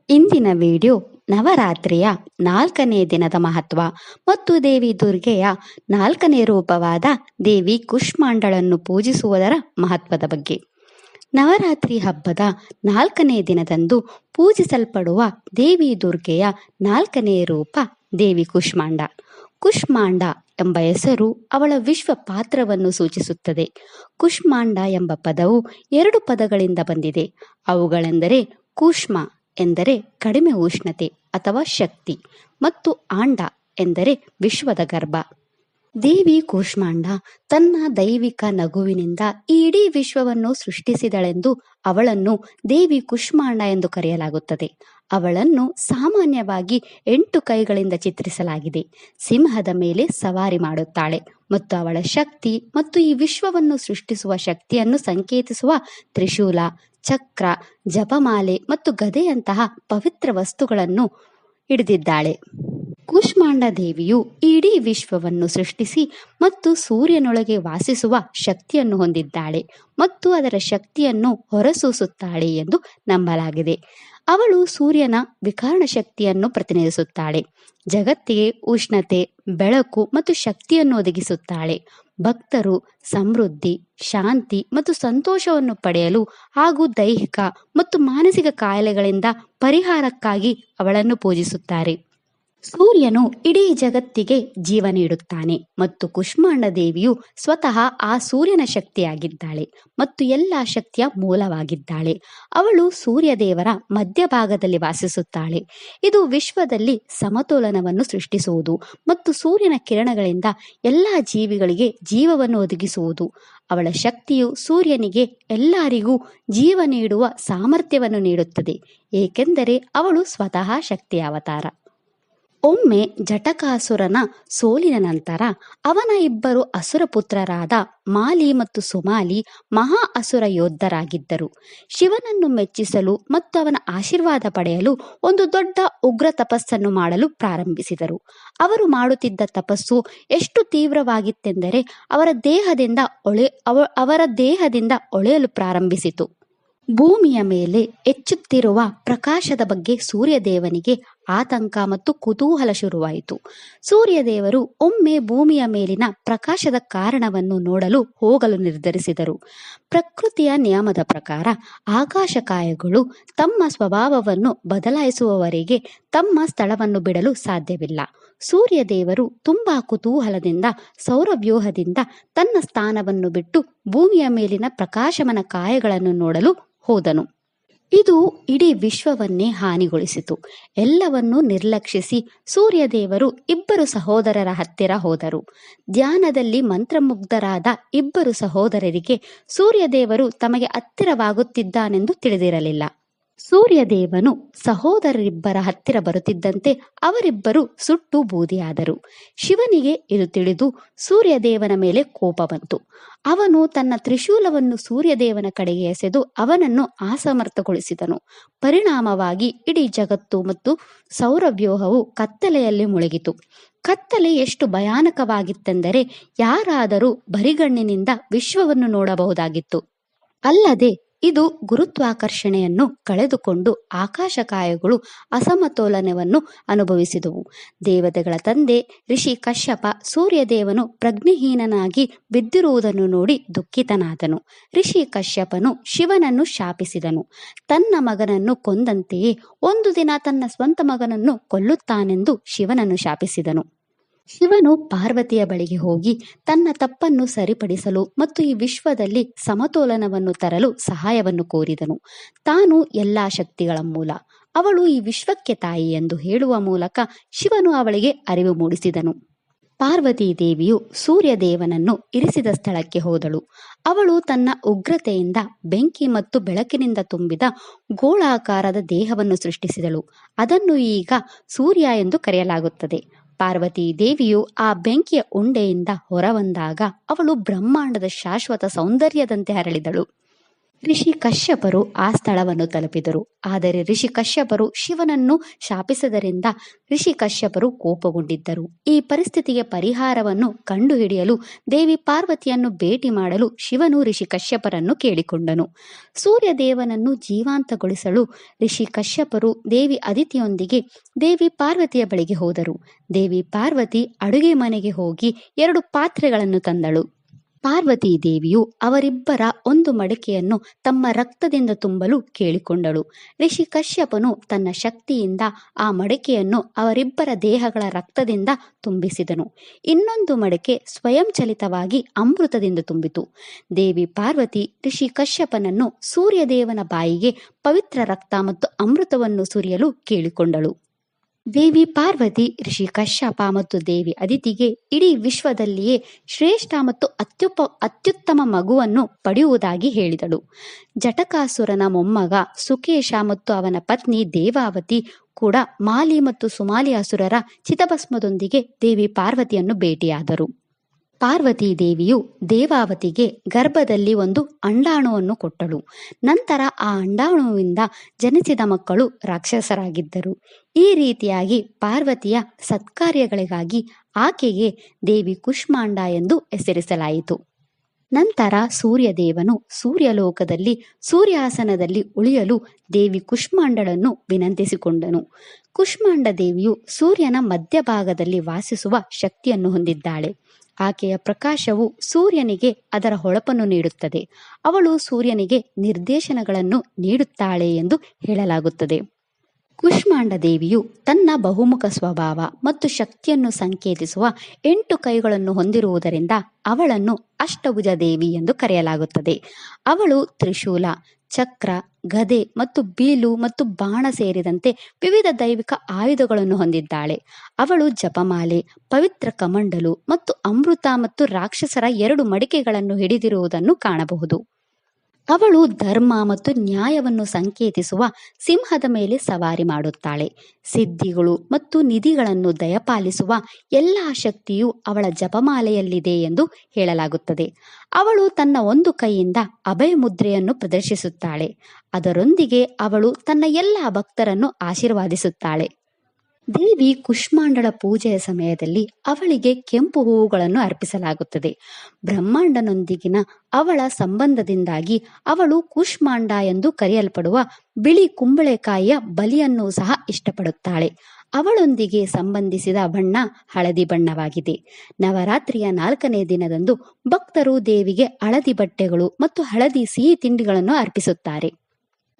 ಇಂದಿನ ವಿಡಿಯೋ ನವರಾತ್ರಿಯ 4ನೇ ದಿನದ ಮಹತ್ವ ಮತ್ತು ದೇವಿ ದುರ್ಗೆಯ 4ನೇ ರೂಪವಾದ ದೇವಿ ಕೂಷ್ಮಾಂಡಳನ್ನು ಪೂಜಿಸುವುದರ ಮಹತ್ವದ ಬಗ್ಗೆ. ನವರಾತ್ರಿ ಹಬ್ಬದ 4ನೇ ದಿನದಂದು ಪೂಜಿಸಲ್ಪಡುವ ದೇವಿ ದುರ್ಗೆಯ 4ನೇ ರೂಪ ದೇವಿ ಕೂಷ್ಮಾಂಡ. ಕೂಷ್ಮಾಂಡ ಎಂಬ ಹೆಸರು ಅವಳ ವಿಶ್ವ ಪಾತ್ರವನ್ನು ಸೂಚಿಸುತ್ತದೆ. ಕೂಷ್ಮಾಂಡ ಎಂಬ ಪದವು 2 ಪದಗಳಿಂದ ಬಂದಿದೆ. ಅವುಗಳೆಂದರೆ ಕೂಷ್ಮ ಎಂದರೆ ಕಡಿಮೆ ಉಷ್ಣತೆ ಅಥವಾ ಶಕ್ತಿ ಮತ್ತು ಆಂಡ ಎಂದರೆ ವಿಶ್ವದ ಗರ್ಭ. ದೇವಿ ಕೂಷ್ಮಾಂಡ ತನ್ನ ದೈವಿಕ ನಗುವಿನಿಂದ ಈ ಇಡೀ ವಿಶ್ವವನ್ನು ಸೃಷ್ಟಿಸಿದಳೆಂದು ಅವಳನ್ನು ದೇವಿ ಕೂಷ್ಮಾಂಡ ಎಂದು ಕರೆಯಲಾಗುತ್ತದೆ. ಅವಳನ್ನು ಸಾಮಾನ್ಯವಾಗಿ 8 ಕೈಗಳಿಂದ ಚಿತ್ರಿಸಲಾಗಿದೆ. ಸಿಂಹದ ಮೇಲೆ ಸವಾರಿ ಮಾಡುತ್ತಾಳೆ ಮತ್ತು ಅವಳ ಶಕ್ತಿ ಮತ್ತು ಈ ವಿಶ್ವವನ್ನು ಸೃಷ್ಟಿಸುವ ಶಕ್ತಿಯನ್ನು ಸಂಕೇತಿಸುವ ತ್ರಿಶೂಲ, ಚಕ್ರ, ಜಪಮಾಲೆ ಮತ್ತು ಗದೆಯಂತಹ ಪವಿತ್ರ ವಸ್ತುಗಳನ್ನು ಹಿಡಿದಿದ್ದಾಳೆ. ಕೂಷ್ಮಾಂಡ ದೇವಿಯು ಇಡೀ ವಿಶ್ವವನ್ನು ಸೃಷ್ಟಿಸಿ ಮತ್ತು ಸೂರ್ಯನೊಳಗೆ ವಾಸಿಸುವ ಶಕ್ತಿಯನ್ನು ಹೊಂದಿದ್ದಾಳೆ ಮತ್ತು ಅದರ ಶಕ್ತಿಯನ್ನು ಹೊರಸೂಸುತ್ತಾಳೆ ಎಂದು ನಂಬಲಾಗಿದೆ. ಅವಳು ಸೂರ್ಯನ ವಿಕರ್ಣ ಶಕ್ತಿಯನ್ನು ಪ್ರತಿನಿಧಿಸುತ್ತಾಳೆ. ಜಗತ್ತಿಗೆ ಉಷ್ಣತೆ, ಬೆಳಕು ಮತ್ತು ಶಕ್ತಿಯನ್ನು ಒದಗಿಸುತ್ತಾಳೆ. ಭಕ್ತರು ಸಮೃದ್ಧಿ, ಶಾಂತಿ ಮತ್ತು ಸಂತೋಷವನ್ನು ಪಡೆಯಲು ಹಾಗೂ ದೈಹಿಕ ಮತ್ತು ಮಾನಸಿಕ ಕಾಯಿಲೆಗಳಿಂದ ಪರಿಹಾರಕ್ಕಾಗಿ ಅವಳನ್ನು ಪೂಜಿಸುತ್ತಾರೆ. ಸೂರ್ಯನು ಇಡೀ ಜಗತ್ತಿಗೆ ಜೀವ ನೀಡುತ್ತಾನೆ ಮತ್ತು ಕೂಷ್ಮಾಂಡ ದೇವಿಯು ಸ್ವತಃ ಆ ಸೂರ್ಯನ ಶಕ್ತಿಯಾಗಿದ್ದಾಳೆ ಮತ್ತು ಎಲ್ಲ ಶಕ್ತಿಯ ಮೂಲವಾಗಿದ್ದಾಳೆ. ಅವಳು ಸೂರ್ಯ ದೇವರ ಮಧ್ಯಭಾಗದಲ್ಲಿ ವಾಸಿಸುತ್ತಾಳೆ. ಇದು ವಿಶ್ವದಲ್ಲಿ ಸಮತೋಲನವನ್ನು ಸೃಷ್ಟಿಸುವುದು ಮತ್ತು ಸೂರ್ಯನ ಕಿರಣಗಳಿಂದ ಎಲ್ಲ ಜೀವಿಗಳಿಗೆ ಜೀವವನ್ನು ಒದಗಿಸುವುದು. ಅವಳ ಶಕ್ತಿಯು ಸೂರ್ಯನಿಗೆ ಎಲ್ಲರಿಗೂ ಜೀವ ನೀಡುವ ಸಾಮರ್ಥ್ಯವನ್ನು ನೀಡುತ್ತದೆ, ಏಕೆಂದರೆ ಅವಳು ಸ್ವತಃ ಶಕ್ತಿಯ ಅವತಾರ. ಒಮ್ಮೆ ಜಟಕಾಸುರನ ಸೋಲಿನ ನಂತರ ಅವನ 2 ಅಸುರ ಪುತ್ರರಾದ ಮಾಲಿ ಮತ್ತು ಸುಮಾಲಿ ಮಹಾ ಅಸುರ ಯೋಧರಾಗಿದ್ದರು. ಶಿವನನ್ನು ಮೆಚ್ಚಿಸಲು ಮತ್ತು ಅವನ ಆಶೀರ್ವಾದ ಪಡೆಯಲು ಒಂದು ದೊಡ್ಡ ಉಗ್ರ ತಪಸ್ಸನ್ನು ಮಾಡಲು ಪ್ರಾರಂಭಿಸಿದರು. ಅವರು ಮಾಡುತ್ತಿದ್ದ ತಪಸ್ಸು ಎಷ್ಟು ತೀವ್ರವಾಗಿತ್ತೆಂದರೆ ಅವರ ದೇಹದಿಂದ ಹೊಳೆಯಲು ಪ್ರಾರಂಭಿಸಿತು. ಭೂಮಿಯ ಮೇಲೆ ಹೆಚ್ಚುತ್ತಿರುವ ಪ್ರಕಾಶದ ಬಗ್ಗೆ ಸೂರ್ಯದೇವನಿಗೆ ಆತಂಕ ಮತ್ತು ಕುತೂಹಲ ಶುರುವಾಯಿತು. ಸೂರ್ಯದೇವರು ಒಮ್ಮೆ ಭೂಮಿಯ ಮೇಲಿನ ಪ್ರಕಾಶದ ಕಾರಣವನ್ನು ನೋಡಲು ಹೋಗಲು ನಿರ್ಧರಿಸಿದರು. ಪ್ರಕೃತಿಯ ನಿಯಮದ ಪ್ರಕಾರ ಆಕಾಶಕಾಯಗಳು ತಮ್ಮ ಸ್ವಭಾವವನ್ನು ಬದಲಾಯಿಸುವವರೆಗೆ ತಮ್ಮ ಸ್ಥಳವನ್ನು ಬಿಡಲು ಸಾಧ್ಯವಿಲ್ಲ. ಸೂರ್ಯದೇವರು ತುಂಬಾ ಕುತೂಹಲದಿಂದ ಸೌರವ್ಯೂಹದಿಂದ ತನ್ನ ಸ್ಥಾನವನ್ನು ಬಿಟ್ಟು ಭೂಮಿಯ ಮೇಲಿನ ಪ್ರಕಾಶಮಾನ ಕಾಯಗಳನ್ನು ನೋಡಲು ಹೋದನು. ಇದು ಇಡೀ ವಿಶ್ವವನ್ನೇ ಹಾನಿಗೊಳಿಸಿತು. ಎಲ್ಲವನ್ನೂ ನಿರ್ಲಕ್ಷಿಸಿ ಸೂರ್ಯದೇವರು 2 ಸಹೋದರರ ಹತ್ತಿರ ಹೋದರು. ಧ್ಯಾನದಲ್ಲಿ ಮಂತ್ರಮುಗ್ಧರಾದ 2 ಸಹೋದರರಿಗೆ ಸೂರ್ಯದೇವರು ತಮಗೆ ಹತ್ತಿರವಾಗುತ್ತಿದ್ದಾನೆಂದು ತಿಳಿದಿರಲಿಲ್ಲ. ಸೂರ್ಯದೇವನು ಸಹೋದರರಿಬ್ಬರ ಹತ್ತಿರ ಬರುತ್ತಿದ್ದಂತೆ ಅವರಿಬ್ಬರು ಸುಟ್ಟು ಬೂದಿಯಾದರು. ಶಿವನಿಗೆ ಇದು ತಿಳಿದು ಸೂರ್ಯದೇವನ ಮೇಲೆ ಕೋಪ ಬಂತು. ಅವನು ತನ್ನ ತ್ರಿಶೂಲವನ್ನು ಸೂರ್ಯದೇವನ ಕಡೆಗೆ ಎಸೆದು ಅವನನ್ನು ಅಸಮರ್ಥಗೊಳಿಸಿದನು. ಪರಿಣಾಮವಾಗಿ ಇಡೀ ಜಗತ್ತು ಮತ್ತು ಸೌರವ್ಯೂಹವು ಕತ್ತಲೆಯಲ್ಲಿ ಮುಳುಗಿತು. ಕತ್ತಲೆ ಎಷ್ಟು ಭಯಾನಕವಾಗಿತ್ತೆಂದರೆ ಯಾರಾದರೂ ಬರಿಗಣ್ಣಿನಿಂದ ವಿಶ್ವವನ್ನು ನೋಡಬಹುದಾಗಿತ್ತು. ಅಲ್ಲದೆ ಇದು ಗುರುತ್ವಾಕರ್ಷಣೆಯನ್ನು ಕಳೆದುಕೊಂಡು ಆಕಾಶಕಾಯಗಳು ಅಸಮತೋಲನವನ್ನು ಅನುಭವಿಸಿದವು. ದೇವತೆಗಳ ತಂದೆ ಋಷಿ ಕಶ್ಯಪ ಸೂರ್ಯದೇವನು ಪ್ರಜ್ಞೆಹೀನನಾಗಿ ಬಿದ್ದಿರುವುದನ್ನು ನೋಡಿ ದುಃಖಿತನಾದನು. ಋಷಿ ಕಶ್ಯಪನು ಶಿವನನ್ನು ಶಾಪಿಸಿದನು. ತನ್ನ ಮಗನನ್ನು ಕೊಂದಂತೆಯೇ ಒಂದು ದಿನ ತನ್ನ ಸ್ವಂತ ಮಗನನ್ನು ಕೊಲ್ಲುತ್ತಾನೆಂದು ಶಿವನನ್ನು ಶಾಪಿಸಿದನು. ಶಿವನು ಪಾರ್ವತಿಯ ಬಳಿಗೆ ಹೋಗಿ ತನ್ನ ತಪ್ಪನ್ನು ಸರಿಪಡಿಸಲು ಮತ್ತು ಈ ವಿಶ್ವದಲ್ಲಿ ಸಮತೋಲನವನ್ನು ತರಲು ಸಹಾಯವನ್ನು ಕೋರಿದನು. ತಾನು ಎಲ್ಲಾ ಶಕ್ತಿಗಳ ಮೂಲ, ಅವಳು ಈ ವಿಶ್ವಕ್ಕೆ ತಾಯಿ ಎಂದು ಹೇಳುವ ಮೂಲಕ ಶಿವನು ಅವಳಿಗೆ ಅರಿವು ಮೂಡಿಸಿದನು. ಪಾರ್ವತಿ ದೇವಿಯು ಸೂರ್ಯದೇವನನ್ನು ಇರಿಸಿದ ಸ್ಥಳಕ್ಕೆ ಹೋದಳು. ಅವಳು ತನ್ನ ಉಗ್ರತೆಯಿಂದ ಬೆಂಕಿ ಮತ್ತು ಬೆಳಕಿನಿಂದ ತುಂಬಿದ ಗೋಳಾಕಾರದ ದೇಹವನ್ನು ಸೃಷ್ಟಿಸಿದಳು. ಅದನ್ನು ಈಗ ಸೂರ್ಯ ಎಂದು ಕರೆಯಲಾಗುತ್ತದೆ. ಪಾರ್ವತಿ ದೇವಿಯು ಆ ಬೆಂಕಿಯ ಉಂಡೆಯಿಂದ ಹೊರಬಂದಾಗ ಅವಳು ಬ್ರಹ್ಮಾಂಡದ ಶಾಶ್ವತ ಸೌಂದರ್ಯದಂತೆ ಹರಳಿದಳು. ಋಷಿ ಕಶ್ಯಪರು ಆ ಸ್ಥಳವನ್ನು ತಲುಪಿದರು. ಆದರೆ ಋಷಿ ಕಶ್ಯಪರು ಶಿವನನ್ನು ಶಾಪಿಸಿದ್ದರಿಂದ ಋಷಿ ಕಶ್ಯಪರು ಕೋಪಗೊಂಡಿದ್ದರು. ಈ ಪರಿಸ್ಥಿತಿಗೆ ಪರಿಹಾರವನ್ನು ಕಂಡುಹಿಡಿಯಲು ದೇವಿ ಪಾರ್ವತಿಯನ್ನು ಭೇಟಿ ಮಾಡಲು ಶಿವನು ಋಷಿ ಕಶ್ಯಪರನ್ನು ಕೇಳಿಕೊಂಡನು. ಸೂರ್ಯದೇವನನ್ನು ಜೀವಂತಗೊಳಿಸಲು ಋಷಿ ಕಶ್ಯಪರು ದೇವಿ ಅದಿತಿಯೊಂದಿಗೆ ದೇವಿ ಪಾರ್ವತಿಯ ಬಳಿಗೆ ಹೋದರು. ದೇವಿ ಪಾರ್ವತಿ ಅಡುಗೆ ಮನೆಗೆ ಹೋಗಿ 2 ಪಾತ್ರೆಗಳನ್ನು ತಂದಳು. ಪಾರ್ವತೀ ದೇವಿಯು ಅವರಿಬ್ಬರ ಒಂದು ಮಡಕೆಯನ್ನು ತಮ್ಮ ರಕ್ತದಿಂದ ತುಂಬಲು ಕೇಳಿಕೊಂಡಳು. ಋಷಿ ಕಶ್ಯಪನು ತನ್ನ ಶಕ್ತಿಯಿಂದ ಆ ಮಡಕೆಯನ್ನು ಅವರಿಬ್ಬರ ದೇಹಗಳ ರಕ್ತದಿಂದ ತುಂಬಿಸಿದನು. ಇನ್ನೊಂದು ಮಡಕೆ ಸ್ವಯಂಚಲಿತವಾಗಿ ಅಮೃತದಿಂದ ತುಂಬಿತು. ದೇವಿ ಪಾರ್ವತಿ ಋಷಿ ಕಶ್ಯಪನನ್ನು ಸೂರ್ಯದೇವನ ಬಾಯಿಗೆ ಪವಿತ್ರ ರಕ್ತ ಮತ್ತು ಅಮೃತವನ್ನು ಸುರಿಯಲು ಕೇಳಿಕೊಂಡಳು. ದೇವಿ ಪಾರ್ವತಿ ಋಷಿ ಕಶ್ಯಪ ಮತ್ತು ದೇವಿ ಅದಿತಿಗೆ ಇಡೀ ವಿಶ್ವದಲ್ಲಿಯೇ ಶ್ರೇಷ್ಠ ಮತ್ತು ಅತ್ಯುತ್ತಮ ಮಗುವನ್ನು ಪಡೆಯುವುದಾಗಿ ಹೇಳಿದಳು. ಜಟಕಾಸುರನ ಮೊಮ್ಮಗ ಸುಕೇಶ ಮತ್ತು ಅವನ ಪತ್ನಿ ದೇವಾವತಿ ಕೂಡ ಮಾಲಿ ಮತ್ತು ಸುಮಾಲಿ ಅಸುರರ ಚಿತಭಸ್ಮದೊಂದಿಗೆ ದೇವಿ ಪಾರ್ವತಿಯನ್ನು ಭೇಟಿಯಾದರು. ಪಾರ್ವತೀ ದೇವಿಯು ದೇವಾವತಿಗೆ ಗರ್ಭದಲ್ಲಿ ಒಂದು ಅಂಡಾಣುವನ್ನು ಕೊಟ್ಟಳು. ನಂತರ ಆ ಅಂಡಾಣುವಿಂದ ಜನಿಸಿದ ಮಕ್ಕಳು ರಾಕ್ಷಸರಾಗಿದ್ದರು. ಈ ರೀತಿಯಾಗಿ ಪಾರ್ವತಿಯ ಸತ್ಕಾರ್ಯಗಳಿಗಾಗಿ ಆಕೆಗೆ ದೇವಿ ಕುಷ್ಮಾಂಡ ಎಂದು ಹೆಸರಿಸಲಾಯಿತು. ನಂತರ ಸೂರ್ಯದೇವನು ಸೂರ್ಯಲೋಕದಲ್ಲಿ ಸೂರ್ಯಾಸನದಲ್ಲಿ ಉಳಿಯಲು ದೇವಿ ಕುಷ್ಮಾಂಡಳನ್ನು ವಿನಂತಿಸಿಕೊಂಡನು. ಕುಷ್ಮಾಂಡ ದೇವಿಯು ಸೂರ್ಯನ ಮಧ್ಯಭಾಗದಲ್ಲಿ ವಾಸಿಸುವ ಶಕ್ತಿಯನ್ನು ಹೊಂದಿದ್ದಾಳೆ. ಆಕೆಯ ಪ್ರಕಾಶವು ಸೂರ್ಯನಿಗೆ ಅದರ ಹೊಳಪನ್ನು ನೀಡುತ್ತದೆ. ಅವಳು ಸೂರ್ಯನಿಗೆ ನಿರ್ದೇಶನಗಳನ್ನು ನೀಡುತ್ತಾಳೆ ಎಂದು ಹೇಳಲಾಗುತ್ತದೆ. ಕುಷ್ಮಾಂಡ ದೇವಿಯು ತನ್ನ ಬಹುಮುಖ ಸ್ವಭಾವ ಮತ್ತು ಶಕ್ತಿಯನ್ನು ಸಂಕೇತಿಸುವ 8 ಕೈಗಳನ್ನು ಹೊಂದಿರುವುದರಿಂದ ಅವಳನ್ನು ಅಷ್ಟಭುಜ ದೇವಿ ಎಂದು ಕರೆಯಲಾಗುತ್ತದೆ. ಅವಳು ತ್ರಿಶೂಲ, ಚಕ್ರ, ಗದೆ ಮತ್ತು ಬೀಲು ಮತ್ತು ಬಾಣ ಸೇರಿದಂತೆ ವಿವಿಧ ದೈವಿಕ ಆಯುಧಗಳನ್ನು ಹೊಂದಿದ್ದಾಳೆ. ಅವಳು ಜಪಮಾಲೆ, ಪವಿತ್ರ ಕಮಂಡಲು ಮತ್ತು ಅಮೃತ ಮತ್ತು ರಾಕ್ಷಸರ 2 ಮಡಿಕೆಗಳನ್ನು ಹಿಡಿದಿರುವುದನ್ನು ಕಾಣಬಹುದು. ಅವಳು ಧರ್ಮ ಮತ್ತು ನ್ಯಾಯವನ್ನು ಸಂಕೇತಿಸುವ ಸಿಂಹದ ಮೇಲೆ ಸವಾರಿ ಮಾಡುತ್ತಾಳೆ. ಸಿದ್ಧಿಗಳು ಮತ್ತು ನಿಧಿಗಳನ್ನು ದಯಪಾಲಿಸುವ ಎಲ್ಲ ಶಕ್ತಿಯು ಅವಳ ಜಪಮಾಲೆಯಲ್ಲಿದೆ ಎಂದು ಹೇಳಲಾಗುತ್ತದೆ. ಅವಳು ತನ್ನ ಒಂದು ಕೈಯಿಂದ ಅಭಯ ಮುದ್ರೆಯನ್ನು ಪ್ರದರ್ಶಿಸುತ್ತಾಳೆ. ಅದರೊಂದಿಗೆ ಅವಳು ತನ್ನ ಎಲ್ಲ ಭಕ್ತರನ್ನು ಆಶೀರ್ವಾದಿಸುತ್ತಾಳೆ. ದೇವಿ ಕುಷ್ಮಾಂಡಳ ಪೂಜೆಯ ಸಮಯದಲ್ಲಿ ಅವಳಿಗೆ ಕೆಂಪು ಹೂವುಗಳನ್ನು ಅರ್ಪಿಸಲಾಗುತ್ತದೆ. ಬ್ರಹ್ಮಾಂಡನೊಂದಿಗಿನ ಅವಳ ಸಂಬಂಧದಿಂದಾಗಿ ಅವಳು ಕುಷ್ಮಾಂಡ ಎಂದು ಕರೆಯಲ್ಪಡುವ ಬಿಳಿ ಕುಂಬಳಕಾಯಿಯ ಬಲಿಯನ್ನು ಸಹ ಇಷ್ಟಪಡುತ್ತಾಳೆ. ಅವಳೊಂದಿಗೆ ಸಂಬಂಧಿಸಿದ ಬಣ್ಣ ಹಳದಿ ಬಣ್ಣವಾಗಿದೆ. ನವರಾತ್ರಿಯ 4ನೇ ದಿನದಂದು ಭಕ್ತರು ದೇವಿಗೆ ಹಳದಿ ಬಟ್ಟೆಗಳು ಮತ್ತು ಹಳದಿ ಸಿಹಿ ತಿಂಡಿಗಳನ್ನು ಅರ್ಪಿಸುತ್ತಾರೆ.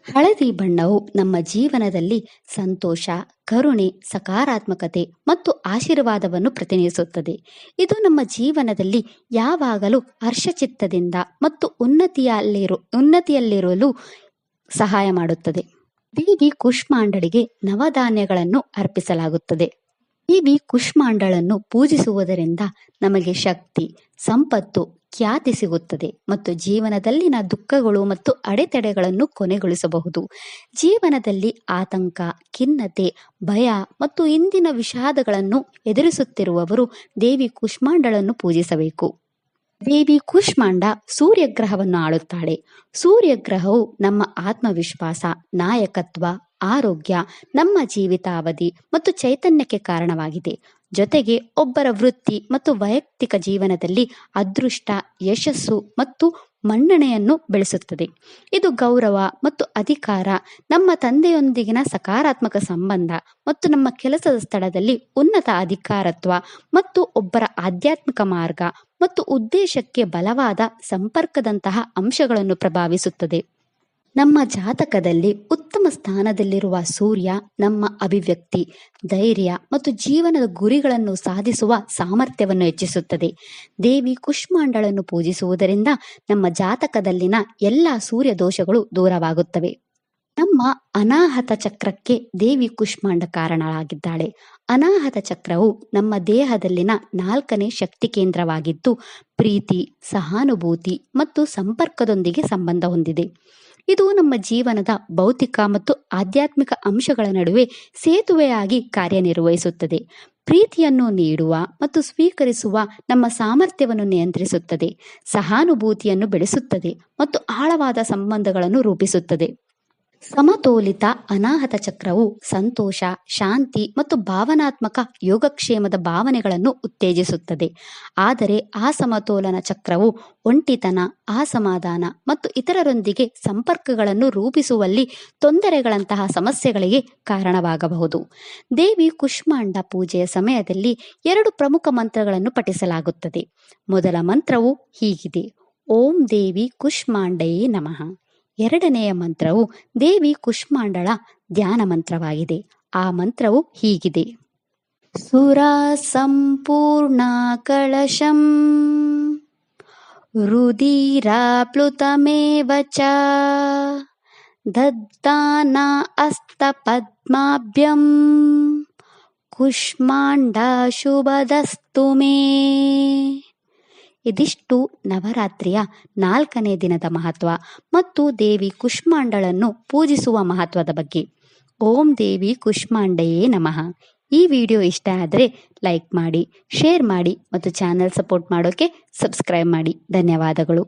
ಹಳದಿ ಬಣ್ಣವು ನಮ್ಮ ಜೀವನದಲ್ಲಿ ಸಂತೋಷ, ಕರುಣೆ, ಸಕಾರಾತ್ಮಕತೆ ಮತ್ತು ಆಶೀರ್ವಾದವನ್ನು ಪ್ರತಿನಿಧಿಸುತ್ತದೆ. ಇದು ನಮ್ಮ ಜೀವನದಲ್ಲಿ ಯಾವಾಗಲೂ ಹರ್ಷಚಿತ್ತದಿಂದ ಮತ್ತು ಉನ್ನತಿಯಲ್ಲಿರಲು ಸಹಾಯ ಮಾಡುತ್ತದೆ. ದೇವಿ ಕುಷ್ಮಾಂಡಳಿಗೆ ನವಧಾನ್ಯಗಳನ್ನು ಅರ್ಪಿಸಲಾಗುತ್ತದೆ. ದೇವಿ ಕುಷ್ಮಾಂಡಳನ್ನು ಪೂಜಿಸುವುದರಿಂದ ನಮಗೆ ಶಕ್ತಿ, ಸಂಪತ್ತು, ಖ್ಯಾತಿ ಸಿಗುತ್ತದೆ ಮತ್ತು ಜೀವನದಲ್ಲಿನ ದುಃಖಗಳು ಮತ್ತು ಅಡೆತಡೆಗಳನ್ನು ಕೊನೆಗೊಳಿಸಬಹುದು. ಜೀವನದಲ್ಲಿ ಆತಂಕ, ಖಿನ್ನತೆ, ಭಯ ಮತ್ತು ಇಂದಿನ ವಿಷಾದಗಳನ್ನು ಎದುರಿಸುತ್ತಿರುವವರು ದೇವಿ ಕುಷ್ಮಾಂಡಳನ್ನು ಪೂಜಿಸಬೇಕು. ದೇವಿ ಕುಷ್ಮಾಂಡ ಸೂರ್ಯಗ್ರಹವನ್ನು ಆಳುತ್ತಾಳೆ. ಸೂರ್ಯಗ್ರಹವು ನಮ್ಮ ಆತ್ಮವಿಶ್ವಾಸ, ನಾಯಕತ್ವ, ಆರೋಗ್ಯ, ನಮ್ಮ ಜೀವಿತಾವಧಿ ಮತ್ತು ಚೈತನ್ಯಕ್ಕೆ ಕಾರಣವಾಗಿದೆ. ಜೊತೆಗೆ ಒಬ್ಬರ ವೃತ್ತಿ ಮತ್ತು ವೈಯಕ್ತಿಕ ಜೀವನದಲ್ಲಿ ಅದೃಷ್ಟ, ಯಶಸ್ಸು ಮತ್ತು ಮನ್ನಣೆಯನ್ನು ಬೆಳೆಸುತ್ತದೆ. ಇದು ಗೌರವ ಮತ್ತು ಅಧಿಕಾರ, ನಮ್ಮ ತಂದೆಯೊಂದಿಗಿನ ಸಕಾರಾತ್ಮಕ ಸಂಬಂಧ ಮತ್ತು ನಮ್ಮ ಕೆಲಸದ ಸ್ಥಳದಲ್ಲಿ ಉನ್ನತ ಅಧಿಕಾರತ್ವ ಮತ್ತು ಒಬ್ಬರ ಆಧ್ಯಾತ್ಮಿಕ ಮಾರ್ಗ ಮತ್ತು ಉದ್ದೇಶಕ್ಕೆ ಬಲವಾದ ಸಂಪರ್ಕದಂತಹ ಅಂಶಗಳನ್ನು ಪ್ರಭಾವಿಸುತ್ತದೆ. ನಮ್ಮ ಜಾತಕದಲ್ಲಿ ಉತ್ತಮ ಸ್ಥಾನದಲ್ಲಿರುವ ಸೂರ್ಯ ನಮ್ಮ ಅಭಿವ್ಯಕ್ತಿ, ಧೈರ್ಯ ಮತ್ತು ಜೀವನದ ಗುರಿಗಳನ್ನು ಸಾಧಿಸುವ ಸಾಮರ್ಥ್ಯವನ್ನು ಹೆಚ್ಚಿಸುತ್ತದೆ. ದೇವಿ ಕುಷ್ಮಾಂಡಳನ್ನು ಪೂಜಿಸುವುದರಿಂದ ನಮ್ಮ ಜಾತಕದಲ್ಲಿನ ಎಲ್ಲ ಸೂರ್ಯ ದೋಷಗಳು ದೂರವಾಗುತ್ತವೆ. ನಮ್ಮ ಅನಾಹತ ಚಕ್ರಕ್ಕೆ ದೇವಿ ಕುಷ್ಮಾಂಡ ಕಾರಣಳಾಗಿದ್ದಾಳೆ. ಅನಾಹತ ಚಕ್ರವು ನಮ್ಮ ದೇಹದಲ್ಲಿನ 4ನೇ ಶಕ್ತಿ ಕೇಂದ್ರವಾಗಿದ್ದು, ಪ್ರೀತಿ, ಸಹಾನುಭೂತಿ ಮತ್ತು ಸಂಪರ್ಕದೊಂದಿಗೆ ಸಂಬಂಧ ಹೊಂದಿದೆ. ಇದು ನಮ್ಮ ಜೀವನದ ಭೌತಿಕ ಮತ್ತು ಆಧ್ಯಾತ್ಮಿಕ ಅಂಶಗಳ ನಡುವೆ ಸೇತುವೆಯಾಗಿ ಕಾರ್ಯನಿರ್ವಹಿಸುತ್ತದೆ. ಪ್ರೀತಿಯನ್ನು ನೀಡುವ ಮತ್ತು ಸ್ವೀಕರಿಸುವ ನಮ್ಮ ಸಾಮರ್ಥ್ಯವನ್ನು ನಿಯಂತ್ರಿಸುತ್ತದೆ, ಸಹಾನುಭೂತಿಯನ್ನು ಬೆಳೆಸುತ್ತದೆ ಮತ್ತು ಆಳವಾದ ಸಂಬಂಧಗಳನ್ನು ರೂಪಿಸುತ್ತದೆ. ಸಮತೋಲಿತ ಅನಾಹತ ಚಕ್ರವು ಸಂತೋಷ, ಶಾಂತಿ ಮತ್ತು ಭಾವನಾತ್ಮಕ ಯೋಗಕ್ಷೇಮದ ಭಾವನೆಗಳನ್ನು ಉತ್ತೇಜಿಸುತ್ತದೆ. ಆದರೆ ಅಸಮತೋಲನ ಚಕ್ರವು ಒಂಟಿತನ, ಅಸಮಾಧಾನ ಮತ್ತು ಇತರರೊಂದಿಗೆ ಸಂಪರ್ಕಗಳನ್ನು ರೂಪಿಸುವಲ್ಲಿ ತೊಂದರೆಗಳಂತಹ ಸಮಸ್ಯೆಗಳಿಗೆ ಕಾರಣವಾಗಬಹುದು. ದೇವಿ ಕುಷ್ಮಾಂಡ ಪೂಜೆಯ ಸಮಯದಲ್ಲಿ 2 ಪ್ರಮುಖ ಮಂತ್ರಗಳನ್ನು ಪಠಿಸಲಾಗುತ್ತದೆ. ಮೊದಲ ಮಂತ್ರವು ಹೀಗಿದೆ: ಓಂ ದೇವಿ ಕುಷ್ಮಾಂಡಯೇ ನಮಃ. ಎರಡನೆಯ ಮಂತ್ರವು ದೇವಿ ಕುಷ್ಮಾಂಡಳ ಧ್ಯಾನ ಮಂತ್ರವಾಗಿದೆ. ಆ ಮಂತ್ರವು ಹೀಗಿದೆ: ಸುರಾ ಸಂಪೂರ್ಣ ಕಳಶಂ ರುಧಿರಾಪ್ಲುತಮೇವ ಚ ದದ್ದಾನ ಅಸ್ತ ಪದ್ಮಾಭ್ಯಂ ಕುಷ್ಮಾಂಡ ಶುಭದಸ್ತು ಮೇ. ಇದಿಷ್ಟು ನವರಾತ್ರಿಯ 4ನೇ ದಿನದ ಮಹತ್ವ ಮತ್ತು ದೇವಿ ಕುಷ್ಮಾಂಡಳನ್ನು ಪೂಜಿಸುವ ಮಹತ್ವದ ಬಗ್ಗೆ. ಓಂ ದೇವಿ ಕುಷ್ಮಾಂಡಯೇ ನಮಃ. ಈ ವಿಡಿಯೋ ಇಷ್ಟ ಆದರೆ ಲೈಕ್ ಮಾಡಿ, ಶೇರ್ ಮಾಡಿ ಮತ್ತು ಚಾನೆಲ್ ಸಪೋರ್ಟ್ ಮಾಡೋಕ್ಕೆ ಸಬ್ಸ್ಕ್ರೈಬ್ ಮಾಡಿ. ಧನ್ಯವಾದಗಳು.